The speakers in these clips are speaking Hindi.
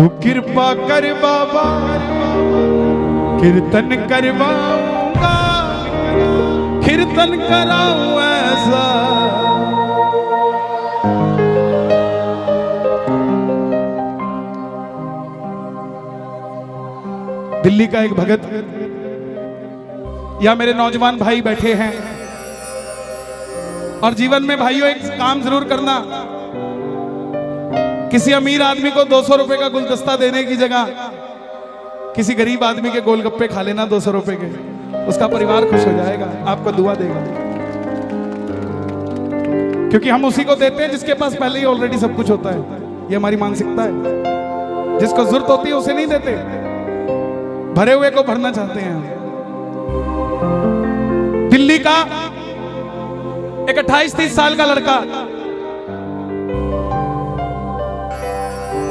तू कृपा कर बाबा, कीर्तन करवाऊंगा, कीर्तन कराऊं ऐसा। दिल्ली का एक भगत या मेरे नौजवान भाई बैठे हैं, और जीवन में भाइयों एक काम जरूर करना, किसी अमीर आदमी को 200 रुपए का गुलदस्ता देने की जगह किसी गरीब आदमी के गोलगप्पे खा लेना 200 रुपए के, उसका परिवार खुश हो जाएगा, आपको दुआ देगा। क्योंकि हम उसी को देते हैं जिसके पास पहले ही ऑलरेडी सब कुछ होता है। ये हमारी मानसिकता है। जिसको जरूरत होती है उसे नहीं देते, भरे हुए को भरना चाहते हैं हम। दिल्ली का एक 28-30 साल का लड़का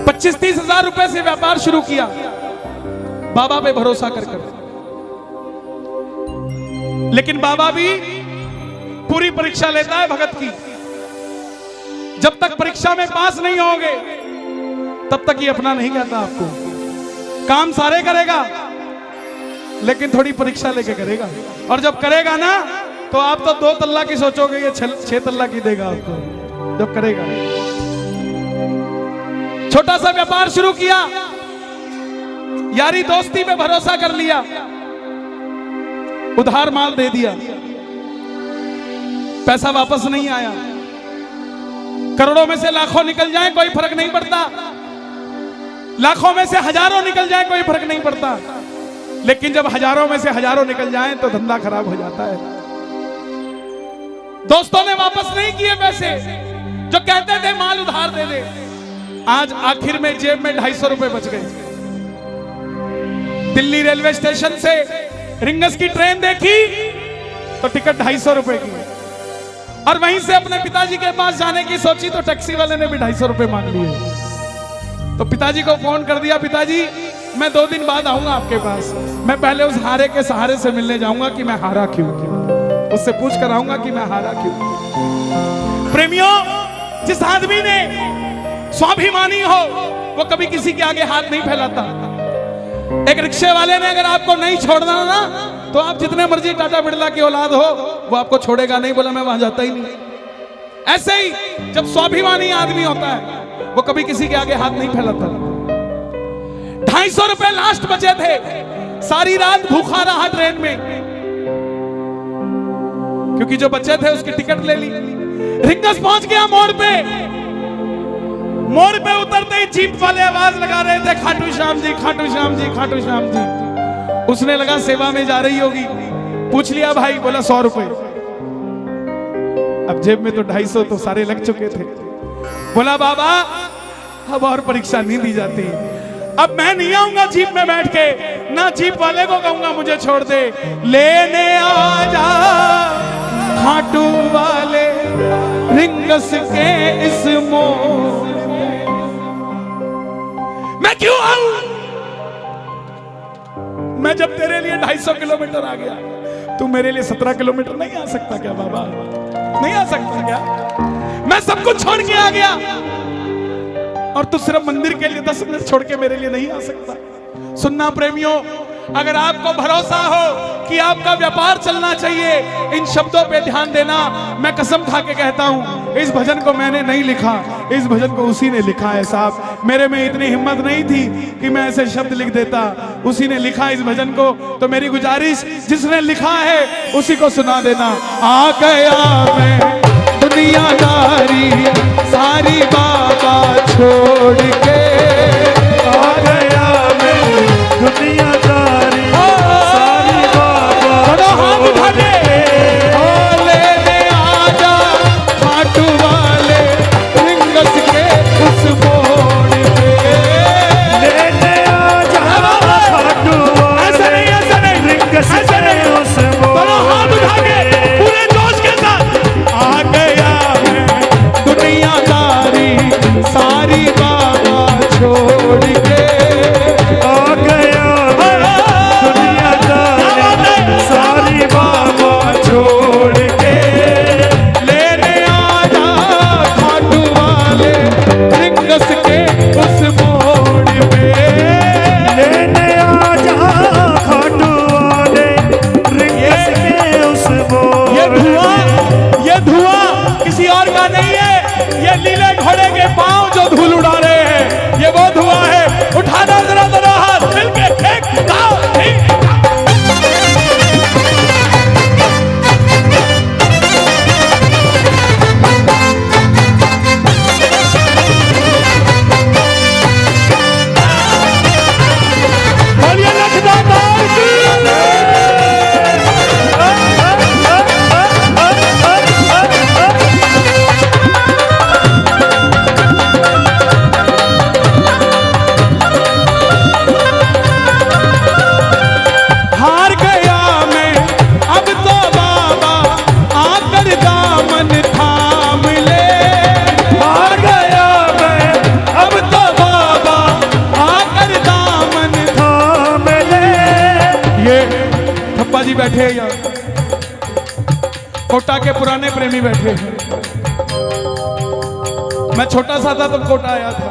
25-30 हजार रुपए से व्यापार शुरू किया, बाबा पे भरोसा कर। लेकिन बाबा भी पूरी परीक्षा लेता है भगत की। जब तक परीक्षा में पास नहीं होगे तब तक ये अपना नहीं कहता आपको। काम सारे करेगा लेकिन थोड़ी परीक्षा लेके करेगा, और जब करेगा ना तो आप तो 2 तल्ला की सोचोगे, ये 6 तल्ला की देगा आपको जब करेगा। छोटा सा व्यापार शुरू किया, यारी दोस्ती में भरोसा कर लिया, उधार माल दे दिया, पैसा वापस नहीं आया। करोड़ों में से लाखों निकल जाए कोई फर्क नहीं पड़ता, लाखों में से हजारों निकल जाए कोई फर्क नहीं पड़ता, लेकिन जब हजारों में से हजारों निकल जाएं तो धंधा खराब हो जाता है। दोस्तों ने वापस नहीं किए पैसे, जो कहते थे माल उधार दे दे। आज आखिर में जेब में 250 रुपए बच गए। दिल्ली रेलवे स्टेशन से रिंगस की ट्रेन देखी तो टिकट 250 रुपए की, और वहीं से अपने पिताजी के पास जाने की सोची तो टैक्सी वाले ने भी 250 रुपए मांग लिए। तो पिताजी को फोन कर दिया, पिताजी मैं 2 दिन बाद आऊंगा आपके पास, मैं पहले उस हारे के सहारे से मिलने जाऊंगा कि मैं हारा क्यों, उससे पूछ कर आऊंगा कि मैं हारा क्यों। प्रेमियों, जिस आदमी ने स्वाभिमानी हो वो कभी किसी के आगे हाथ नहीं फैलाता। एक रिक्शे वाले ने अगर आपको नहीं छोड़ना ना तो आप जितने मर्जी टाटा बिरला की औलाद हो वो आपको छोड़ेगा नहीं, बोला मैं वहां जाता ही नहीं। ऐसे ही जब स्वाभिमानी आदमी होता है वो कभी किसी के आगे हाथ नहीं फैलाता। 250 रुपए लास्ट बचे थे, सारी रात भूखा रहा ट्रेन में, क्योंकि जो बचे थे उसकी टिकट ले ली। रिंगस पहुंच गया मोड़ पे, मोड़ पे उतरते ही जीप वाले आवाज लगा रहे थे, खाटू श्याम जी, खाटू श्याम जी, खाटू श्याम जी। उसने लगा सेवा में जा रही होगी, पूछ लिया भाई, बोला 100 रुपए। अब जेब में तो 250 तो सारे लग चुके थे। बोला बाबा अब और परीक्षा नहीं दी जाती, अब मैं नहीं आऊंगा जीप में बैठ के, ना जीप वाले को कहूंगा मुझे छोड़ दे, लेने आ जा खाटू वाले रिंगस के इस मोड़ में। मैं क्यों आऊं? मैं जब तेरे लिए 250 किलोमीटर आ गया, तू मेरे लिए 17 किलोमीटर नहीं आ सकता क्या बाबा? नहीं आ सकता क्या? मैं सब कुछ छोड़ के आ गया और तू सिर्फ मंदिर के लिए 10 मिनट छोड़ के मेरे लिए नहीं आ सकता। सुनना प्रेमियों, अगर आपको भरोसा हो कि आपका व्यापार चलना चाहिए, इन शब्दों पे ध्यान देना। मैं कसम खा के कहता हूं, इस भजन को मैंने नहीं लिखा, इस भजन को उसी ने लिखा है साहब। मेरे में इतनी हिम्मत नहीं थी कि मैं ऐसे शब्द लिख देता, उसी ने लिखा इस भजन को। तो मेरी गुजारिश, जिसने लिखा है उसी को सुना देना। आ गया मैं दुनियादारी सारी बाबा छोड़ के, आ गया मैं दुनियादारी सारी बाबा छोड़ के, लेने आजा खाटू वाले रिंगस के उस मोड़ पे, लेने आजा खाटू वाले रिंगस के उस मोड़ पे। पूरे जोश के साथ आ गया मैं दुनियादारी सारी बाबा छोड़ के, आ गया दुनियादारी सारी बाबा छोड़ के, लेने आजा खाटू वाले रिंगस के उस मोड़ पे। घोड़े के पांव जो धूल उड़ा रहे हैं, ये वो धुआं है। उठाना जरा जरा हाथ मिलके, एक दाव, एक दाव। बोलिए लखदाता की। हार गया मैं अब तो बाबा, आकर दामन थाम ले। हार गया मैं अब तो बाबा, आकर दामन। थाम ले। ये ठप्पा जी बैठे हैं यार, कोटा के पुराने प्रेमी बैठे हैं। मैं छोटा सा था तब कोटा आया था।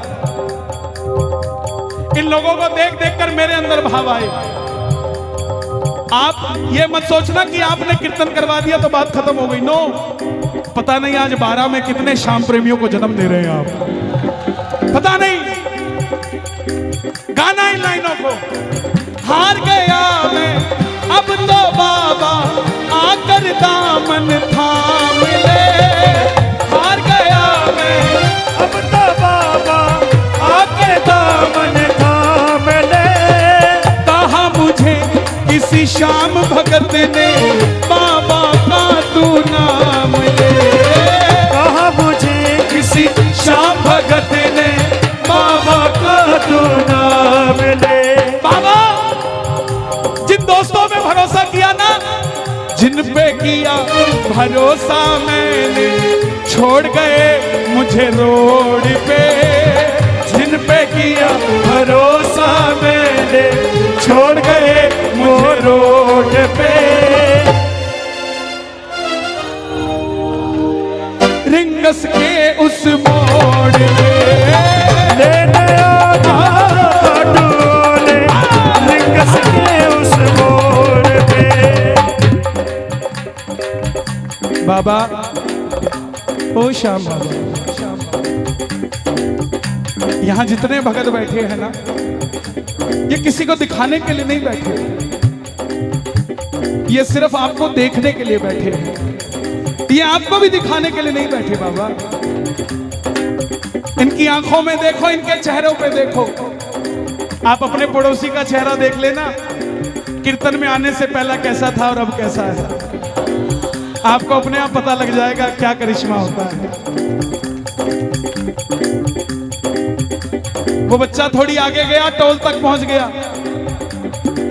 इन लोगों को देख देख कर मेरे अंदर भाव आए। आप ये मत सोचना कि आपने कीर्तन करवा दिया तो बात खत्म हो गई। नो, पता नहीं आज 12 में कितने शाम प्रेमियों को जन्म दे रहे हैं आप, पता नहीं। गाना इन लाइनों को, हार गया मैं अब तो बाबा, आकर दामन थाम ले। हार गया मैं अब तो बाबा, आके दामन थाम ले। कहा मुझे किसी श्याम भगत ने, बाबा का तू नाम ले। कहा मुझे किसी श्याम भगत ने, बाबा का तू नाम ले। बाबा जिन दोस्तों में भरोसा किया ना, जिन पे किया भरोसा मैंने, छोड़ गए मुझे रोड पे। जिन पे किया भरोसा मैंने, छोड़ गए मुझे रोड पे। रिंगस के उस मोड़ पे लेने आधा डोले, रिंगस के उस मोड़ पे। बाबा, ओ श्याम बाबा, यहाँ जितने भगत बैठे हैं ना, ये किसी को दिखाने के लिए नहीं बैठे, ये सिर्फ आपको देखने के लिए बैठे हैं। ये आपको भी दिखाने के लिए नहीं बैठे बाबा। इनकी आंखों में देखो, इनके चेहरों पे देखो। आप अपने पड़ोसी का चेहरा देख लेना, कीर्तन में आने से पहला कैसा था और अब कैसा है। आपको अपने आप पता लग जाएगा क्या करिश्मा होता है। वो बच्चा थोड़ी आगे गया, टोल तक पहुंच गया।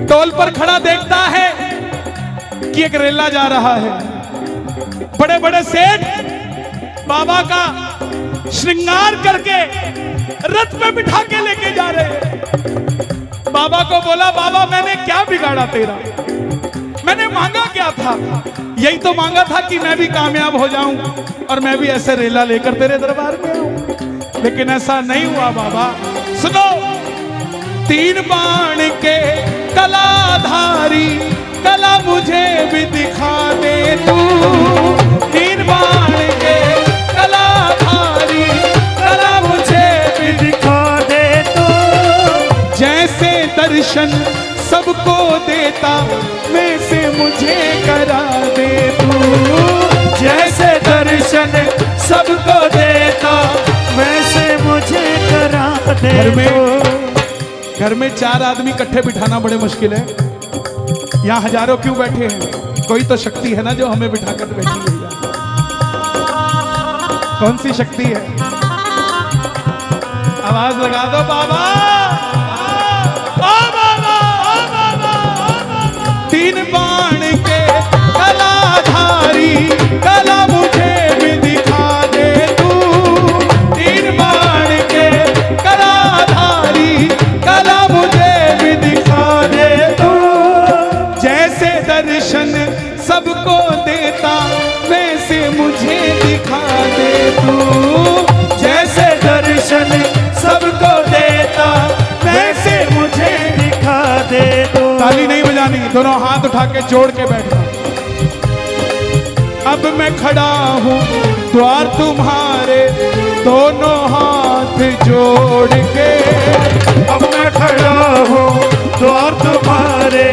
टोल पर खड़ा देखता है कि एक रेला जा रहा है। बड़े बड़े सेठ बाबा का श्रृंगार करके रथ में बिठा के लेके जा रहे हैं। बाबा को बोला, बाबा मैंने क्या बिगाड़ा तेरा, मैंने मांगा क्या था? यही तो मांगा था कि मैं भी कामयाब हो जाऊं और मैं भी ऐसे रेला लेकर तेरे दरबार में आऊं। लेकिन ऐसा नहीं हुआ बाबा। सुनो, 3 बाण के कलाधारी, कला मुझे भी दिखा दे तू। 3 बाण के कलाधारी, कला मुझे भी दिखा दे तू। जैसे दर्शन सबको देता, वैसे मुझे करा दे तू। जैसे दर्शन सबको देता, वैसे मुझे करा दे तू। घर में 4 आदमी इकट्ठे बिठाना बड़े मुश्किल है। यहाँ हजारों क्यों बैठे हैं? कोई तो शक्ति है ना जो हमें बिठाकर बैठी हुई है। कौन सी शक्ति है? आवाज लगा दो बाबा। ओ बाबा, ओ बाबा, ओ बाबा। 3 बाण के कलाधारी, कला मुझे भी दिखा दे तू। 3 बाण के कलाधारी, कला मुझे भी दिखा दे तू। जैसे दर्शन सबको देता, वैसे मुझे दिखा दे तू। जैसे दर्शन सबको देता, वैसे मुझे दिखा दे तू। ताली नहीं बजानी, दोनों हाथ उठा के जोड़ के बैठना। अब मैं खड़ा हूँ द्वार तुम्हारे, दोनों हाथ जोड़ के। अब मैं खड़ा हूँ द्वार तुम्हारे,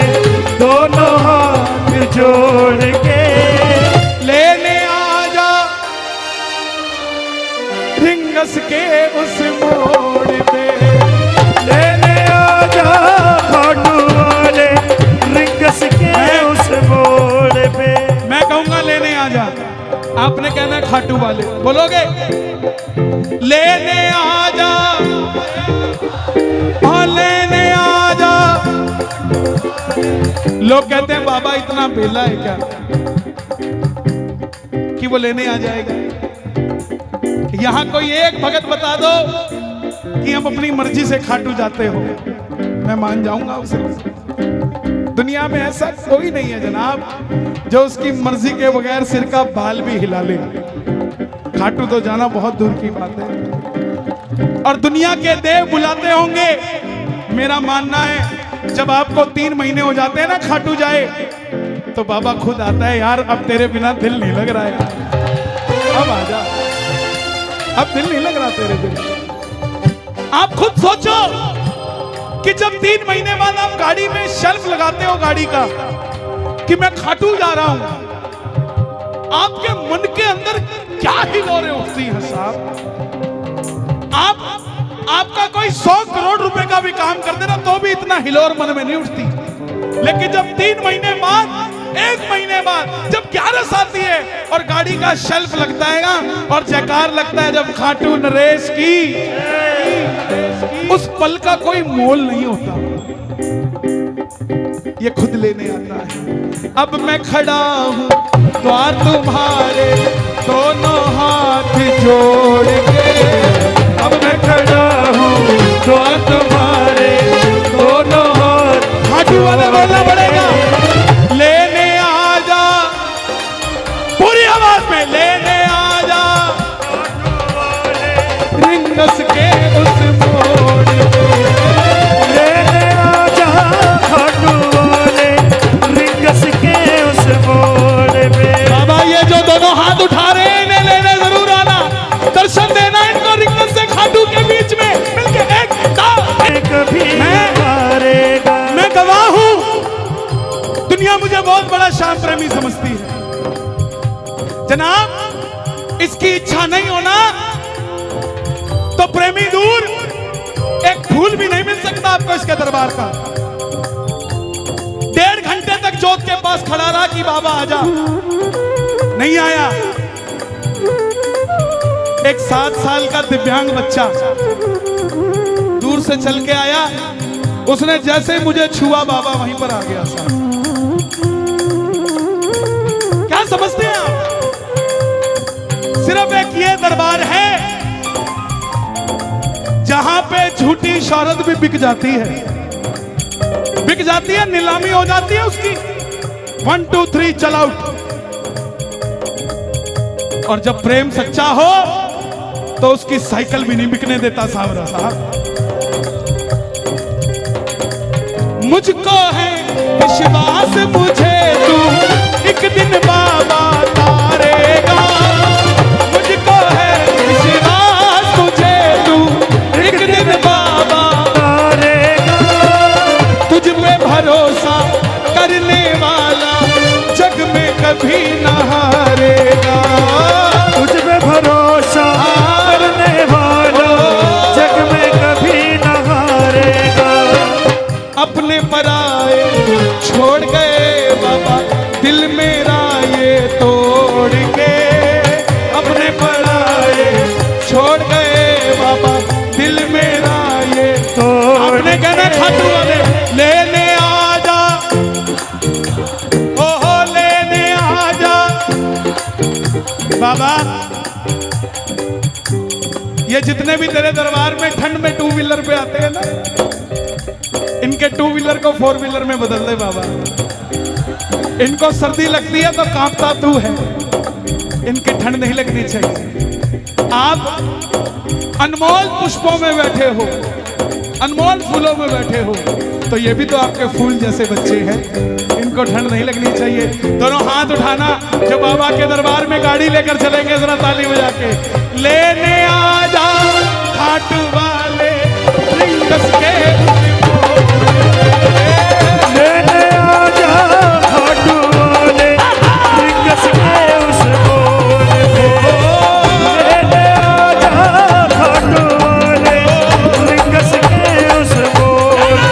दोनों हाथ जोड़ के। लेने आजा रिंगस के उस मोड़ पे, लेने आजा खाटू वाले रिंगस के उस मोड़ पे। मैं कहूंगा लेने आजा, आपने कहना है खाटू वाले, बोलोगे? लेने आजा, हाँ लेने आजा। लोग कहते हैं बाबा इतना बेला है क्या कि वो लेने आ जाएगा? यहां कोई एक भगत बता दो कि हम अपनी मर्जी से खाटू जाते हो, मैं मान जाऊंगा उसे। दुनिया में ऐसा कोई नहीं है जनाब जो उसकी मर्जी के बगैर सिर का बाल भी हिला ले। खाटू तो जाना बहुत दूर की बात है। और दुनिया के देव बुलाते होंगे। मेरा मानना है जब आपको 3 महीने हो जाते हैं ना खाटू जाए, तो बाबा खुद आता है, यार अब तेरे बिना दिल नहीं लग रहा है, अब आजा, अब दिल नहीं लग रहा तेरे बिना। आप खुद सोचो कि जब 3 महीने बाद आप गाड़ी में शेल्फ लगाते हो गाड़ी का कि मैं खाटू जा रहा हूं, आपके मन के अंदर क्या हिलोरें उठती हैं साहब? आपका कोई 100 करोड़ रुपए का भी काम कर देना तो भी इतना हिलोर मन में नहीं उठती। लेकिन जब 3 महीने बाद, 1 महीने बाद जब 11 आती है और गाड़ी का शेल्फ लगता है ना और जयकार लगता है जब खाटू नरेश की, उस पल का कोई मोल नहीं होता। ये खुद लेने आता है। अब मैं खड़ा हूं द्वार तुम्हारे, दोनों हाथ जोड़ के। अब मैं खड़ा हूँ द्वार तुम्हारे, दोनों हाथ। खाटू वाले बोलना पड़ेगा, लेने आजा, पूरी आवाज में लेने आजा रिंगस के उस मोड़ पे। लेने आजा खाटू वाले रिंगस के उस मोड़ पे। बाबा ये जो दोनों हाथ उठा रहे हैं इन्हें लेने जरूर आना, दर्शन देना इनको रिंगस से खाटू के बीच में मिलके एक कभी हारेगा। मैं गवाह हूं, दुनिया मुझे बहुत बड़ा श्याम प्रेमी समझती है जनाब। इसकी इच्छा नहीं होना तो प्रेमी दूर, एक फूल भी नहीं मिल सकता आपको इसके दरबार का। 1.5 घंटे तक जोत के पास खड़ा रहा कि बाबा आजा, नहीं आया। एक 7 साल का दिव्यांग बच्चा दूर से चल के आया, उसने जैसे मुझे छुआ बाबा वहीं पर आ गया साहब। क्या समझते हैं आप? सिर्फ एक ये दरबार है जहां पे झूठी शौहरत भी बिक जाती है, बिक जाती है, नीलामी हो जाती है उसकी। 1 2 3 चल आउट। और जब प्रेम सच्चा हो तो उसकी साइकिल भी नहीं बिकने देता सावरा साहब। मुझको है विश्वास, मुझे तू एक दिन बाबा तारेगा। मुझको है विश्वास, मुझे तू एक दिन बाबा तारेगा। तुझ पे भरोसा करने वाला जग में कभी न हारेगा। तुझ पे भरोसा करने वाला जग में कभी न हारेगा। अपने पराए छोड़ गए बाबा, दिल मेरा ये तोड़ के। अपने पराए छोड़ गए बाबा, दिल मेरा ये तोड़। आपने कहना खाटू वाले लेने आजा, ओहो लेने आजा बाबा। ये जितने भी तेरे दरबार में ठंड में 2 व्हीलर पे आते हैं ना, इनके 2 व्हीलर को 4 व्हीलर में बदल दे बाबा। इनको सर्दी लगती है तो कांपता तू है, इनकी ठंड नहीं लगनी चाहिए। आप अनमोल पुष्पों में बैठे हो, अनमोल फूलों में बैठे हो, तो ये भी तो आपके फूल जैसे बच्चे हैं, इनको ठंड नहीं लगनी चाहिए। दोनों हाथ उठाना जो बाबा के दरबार में गाड़ी लेकर चलेंगे, जरा ताली बजा के लेने आजा खाट वाले रिंगस के लेने आजा खाट वाले रिंगस के उस बोल पे। लेने आजा खाट वाले रिंगस के उस बोल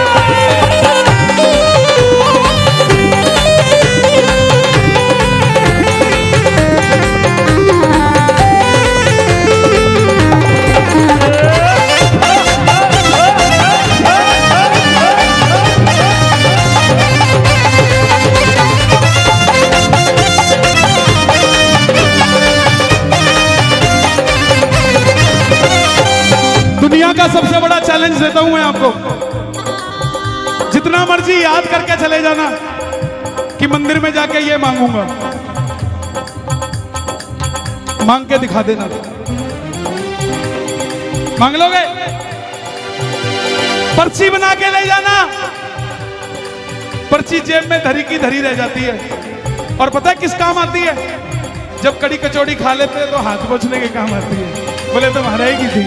दुनिया का सबसे बड़ा चैलेंज देता हूं मैं आपको, जितना मर्जी याद करके चले जाना कि मंदिर में जाके ये मांगूंगा, मांग के दिखा देना। मांग लोगे? पर्ची बना के ले जाना, पर्ची जेब में धरी की धरी रह जाती है। और पता है किस काम आती है? जब कड़ी कचौड़ी खा लेते हैं तो हाथ पोंछने के काम आती है। बोले तो महाराज की थी।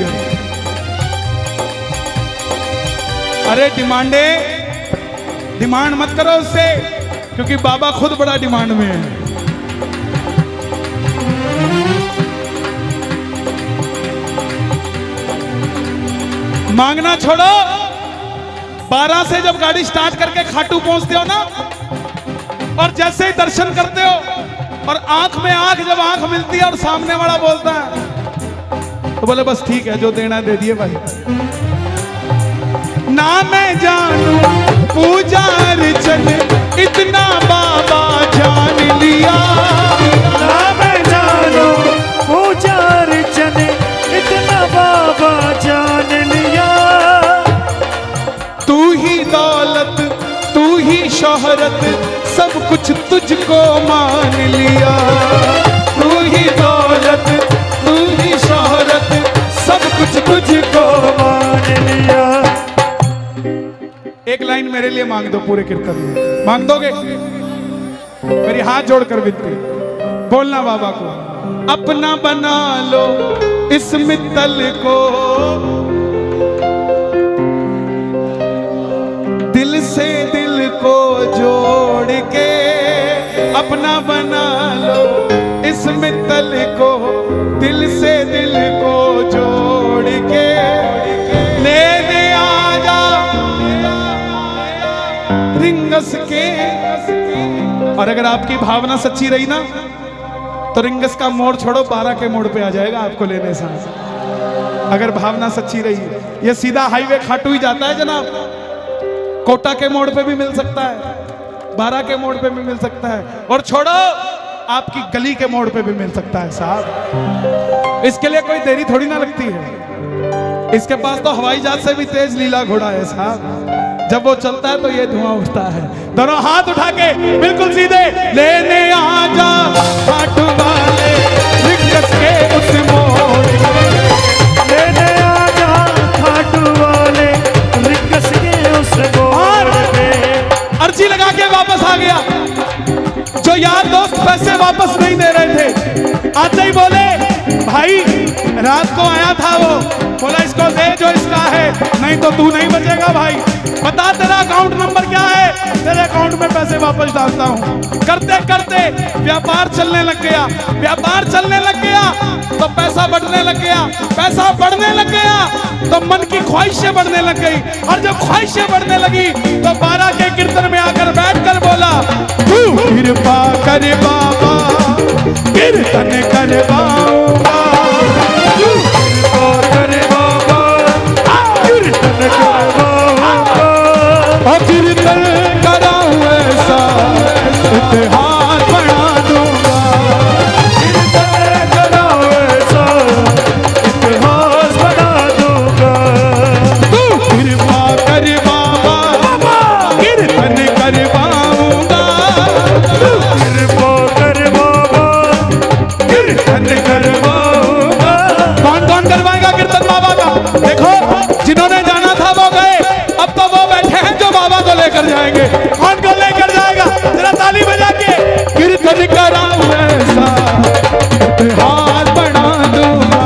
अरे डिमांड मत करो उससे, क्योंकि बाबा खुद बड़ा डिमांड में है। मांगना छोड़ो, 12 से जब गाड़ी स्टार्ट करके खाटू पहुंचते हो ना, और जैसे ही दर्शन करते हो और आंख में आंख जब आंख मिलती है और सामने वाला बोलता है तो बोले बस ठीक है, जो देना दे दिए भाई। ना मैं जानू पूजा अर्चन इतना बाबा जान लिया। ना मैं जानू पूजा अर्चन इतना बाबा जान लिया। तू ही दौलत तू ही शोहरत सब कुछ तुझको मान लिया। तू ही दौलत तू ही शोहरत सब कुछ तुझको मान लिया। एक लाइन मेरे लिए मांग दो पूरे कीर्तन में, मांग दोगे? मेरी हाथ जोड़कर विनती, बोलना बाबा को अपना बना लो इस मित्तल को, दिल से दिल को जोड़ के अपना बना लो इस मित्तल को, दिल से दिल को जोड़ के लेने आजा रिंगस के। और अगर आपकी भावना सच्ची रही ना तो रिंगस का मोड़ छोड़ो, 12 के मोड़ पे आ जाएगा आपको लेने साथ। अगर भावना सच्ची रही, ये सीधा हाईवे खाटू ही जाता है जनाब, कोटा के मोड़ पे भी मिल सकता है, 12 के मोड़ पे भी मिल सकता है, और छोड़ो आपकी गली के मोड़ पे भी मिल सकता है साहब। इसके लिए कोई देरी थोड़ी ना लगती है, इसके पास तो हवाई जहाज से भी तेज लीला घोड़ा है साहब। जब वो चलता है तो ये धुआं उठता है। दोनों हाथ उठा के बिल्कुल सीधे, लेने आजा खाटू वाले रिंगस के उस मोड़ पे। लेने आजा खाटू वाले रिंगस के उस मोड़ पे। अर्जी लगा के वापस आ गया। जो यार दोस्त पैसे वापस नहीं दे रहे थे, आते ही बोले भाई रात को आया था वो, बोला इसको दे जो इसका है, नहीं तो तू नहीं बचेगा भाई। बता तेरा अकाउंट नंबर क्या है, तेरे अकाउंट में पैसे वापस डालता हूँ। करते करते व्यापार चलने लग गया, व्यापार चलने लग गया तो पैसा बढ़ने लग गया, पैसा बढ़ने लग गया तो मन की ख्वाहिशें बढ़ने लग गई, और जब ख्वाहिशें बढ़ने लगी तो 12 के कीर्तन में आकर बैठकर बोला, तू कृपा कर बाबा कीर्तन करवाऊंगा, तू कृपा कर बाबा कीर्तन करवाऊंगा, और कीर्तन कराऊं ऐसा इतिहास बना दूंगा। कीर्तन कराऊं ऐसा इतिहास बना दूंगा। तू कृपा कर बाबा कीर्तन करवाऊंगा, तू कृपा कर बाबा कीर्तन करवाऊंगा। कौन कौन करवाएगा कीर्तन बाबा का? देखो जिन्होंने जाना था वो गए, अब तो वो बैठे हैं जो बाबा को लेकर जाएंगे। कौन को लेकर जाएगा? जरा ताली बजा के, कीर्तन कराऊं ऐसा इतिहास बना दूंगा।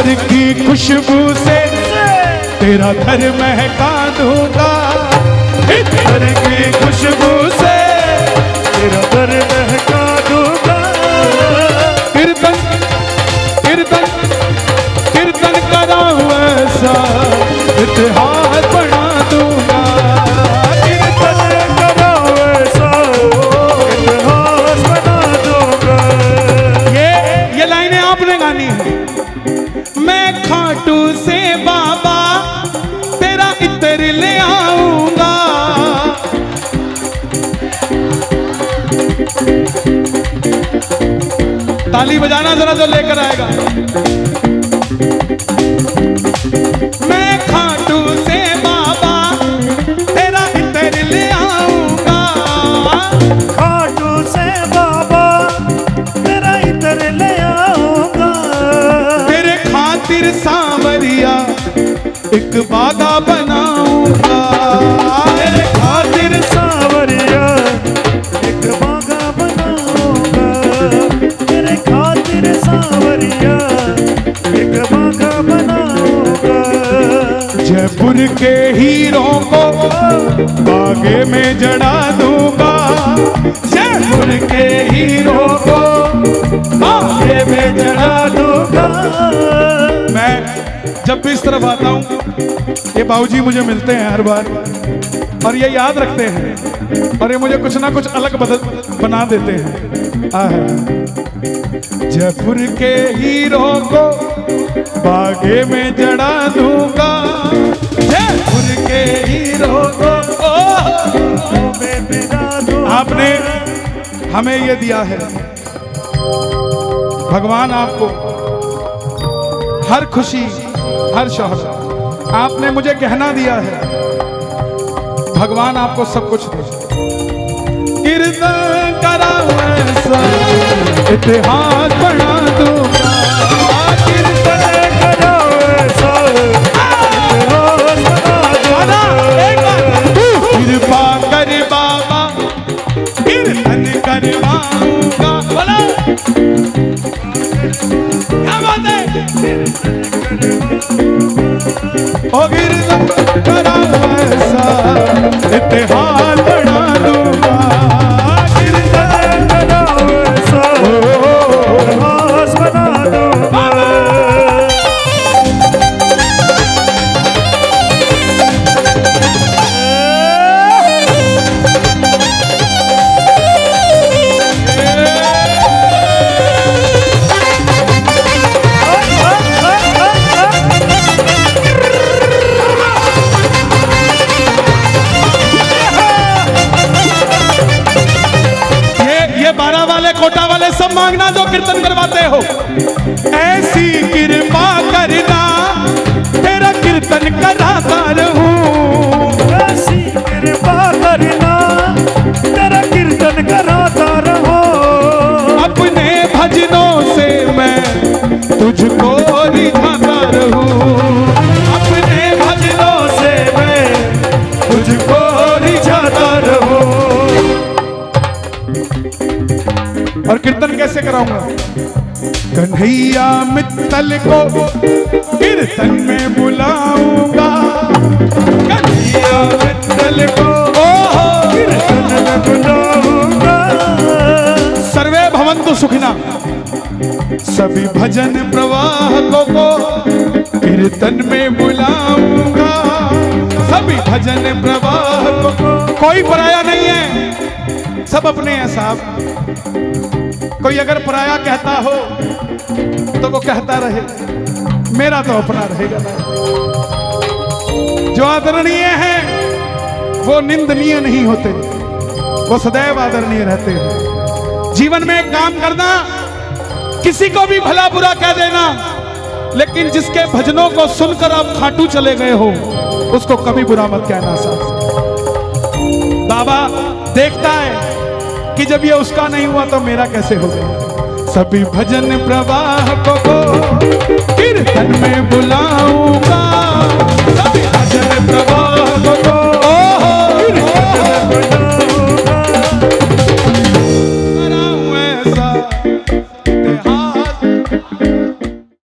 अतर की खुशबू से तेरा घर महका दूंगा, इत्र की खुशबू से तेरा घर महका दूंगा। कीर्तन कीर्तन कीर्तन कराऊं ऐसा इतिहास बना दूंगा, कीर्तन कराओ ऐसा इतिहास बना दूंगा। ये लाइनें आपने गानी है। मैं खाटू से बाबा तेरा इत्र ले आऊंगा, ताली बजाना जरा जो लेकर आएगा। मैं खाटू से बाबा तेरा इत्र ले आऊंगा, खाटू से बाबा तेरा इत्र ले आऊंगा। तेरे खातिर सांवरिया एक बागा बनाऊंगा, तेरे खातिर सांवरिया एक बागा बनाऊंगा। तेरे खातिर सांवरिया एक बागा बनाऊंगा। जयपुर के हीरों को बागे में जड़ा दूंगा, जयपुर के हीरों को बागे में जड़ा दूंगा। मैं जब भी इस तरफ आता हूँ ये बाबूजी मुझे मिलते हैं हर बार और ये याद रखते हैं और ये मुझे कुछ ना कुछ अलग बना देते हैं। जयपुर के हीरों को बागे में जड़ा दूंगा, जयपुर के हीरों को में बिना दूंगा। आपने हमें ये दिया है, भगवान आपको हर खुशी हर शौहरत, आपने मुझे गहना दिया है, भगवान आपको सब कुछ दे। कीर्तन कराऊं ऐसा इतिहास बना दूंगा, कीर्तन कराओ ऐसा इतिहास बना दूंगा। कृपा कर बाबा कीर्तन करवाऊंगा। बोला क्या बात है? ओ कीर्तन कराऊं ऐसा इतिहास बना दूंगा, कीर्तन कराओ ऐसा इतिहास बना दूंगा। कोटा वाले सब मांगना जो कीर्तन करवाते हो। ऐसी कृपा करना तेरा कीर्तन कराता रहूं, ऐसी कृपा करना तेरा कीर्तन कराता रहो। अपने भजनों से मैं तुझको रिझाता रहूं, अपने भजनों से मैं तुझको रिझाता रहूं। और कीर्तन कैसे कराऊंगा? कन्हैया मित्तल को कीर्तन में बुलाऊंगा, कन्हैया मित्तल को कीर्तन में बुलाऊंगा। सर्वे भवन्तु सुखिना, सभी भजन प्रवाहकों को कीर्तन में बुलाऊंगा, सभी भजन प्रवाहकों को। कोई पराया नहीं है, सब अपने हैं साहब। कोई अगर पराया कहता हो तो वो कहता रहे, मेरा तो अपना रहेगा। जो आदरणीय है वो निंदनीय नहीं होते, वो सदैव आदरणीय रहते हैं। जीवन में एक काम करना, किसी को भी भला बुरा कह देना, लेकिन जिसके भजनों को सुनकर आप खाटू चले गए हो उसको कभी बुरा मत कहना साहब। बाबा देखता है कि जब ये उसका नहीं हुआ तो मेरा कैसे हो गया। सभी भजन प्रवाह को कीर्तन में बुलाऊंगा, सभी भजन प्रवाह को कीर्तन में बुलाऊंगा। कराऊं ऐसा